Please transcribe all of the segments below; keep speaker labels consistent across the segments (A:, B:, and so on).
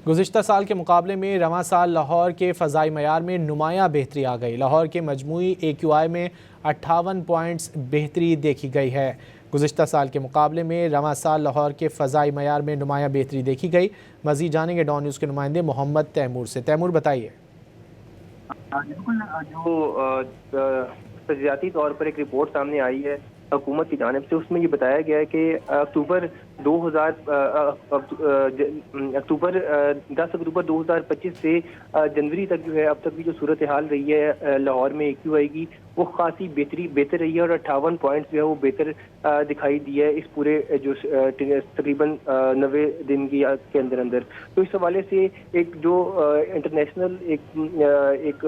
A: گزشتہ سال کے مقابلے میں رواں سال لاہور کے فضائی معیار میں نمایاں بہتری آ گئی۔ لاہور کے مجموعی AQI میں 58 پوائنٹس بہتری دیکھی گئی ہے۔ گزشتہ سال کے مقابلے میں رواں سال لاہور کے فضائی معیار میں نمایاں بہتری دیکھی گئی۔ مزید جانیں گے ڈان نیوز کے نمائندے محمد تیمور سے۔ تیمور بتائیے۔
B: بالکل، جو تجزیاتی طور پر ایک رپورٹ سامنے آئی ہے حکومت کی جانب سے، اس میں یہ بتایا گیا ہے کہ اکتوبر 10 اکتوبر 2025 سے جنوری تک جو ہے اب تک کی جو صورتحال رہی ہے لاہور میں AQI کی، وہ خاصی بہتر رہی ہے اور 58 پوائنٹس جو ہے وہ بہتر دکھائی دی ہے اس پورے جو تقریباً 90 دن کے اندر۔ تو اس حوالے سے ایک جو انٹرنیشنل ایک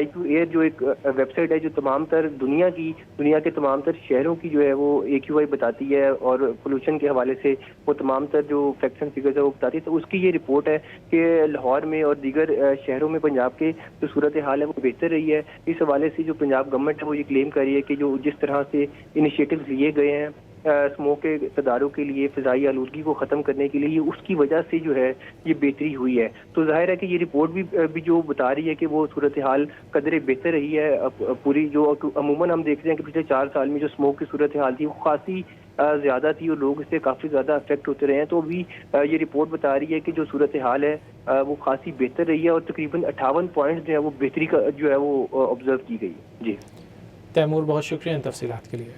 B: IQ ایئر جو ایک ویب سائٹ ہے جو تمام تر دنیا کے تمام تر شہروں کی جو ہے وہ AQI بتاتی ہے اور پولوشن کے حوالے سے وہ تمام تر جو فیکٹس اینڈ فگرز ہے وہ بتاتی ہے، تو اس کی یہ رپورٹ ہے کہ لاہور میں اور دیگر شہروں میں پنجاب کے جو صورتحال ہے وہ بہتر رہی ہے۔ اس حوالے سے جو پنجاب گورنمنٹ ہے وہ یہ کلیم کر رہی ہے کہ جو جس طرح سے انیشیٹوز لیے گئے ہیں اسموک کے تدارک کے لیے، فضائی آلودگی کو ختم کرنے کے لیے، اس کی وجہ سے جو ہے یہ بہتری ہوئی ہے۔ تو ظاہر ہے کہ یہ رپورٹ بھی جو بتا رہی ہے کہ وہ صورتحال قدرے بہتر رہی ہے پوری، جو عموماً ہم دیکھ رہے ہیں کہ پچھلے 4 سال میں جو اسموک کی صورتحال تھی وہ خاصی زیادہ تھی اور لوگ اس سے کافی زیادہ افیکٹ ہوتے رہے ہیں۔ تو ابھی یہ رپورٹ بتا رہی ہے کہ جو صورتحال ہے وہ خاصی بہتر رہی ہے اور تقریباً 58 پوائنٹس جو ہے وہ بہتری کا جو ہے وہ آبزرو کی گئی ہے۔ جی
A: تیمور، بہت شکریہ ان تفصیلات کے لیے۔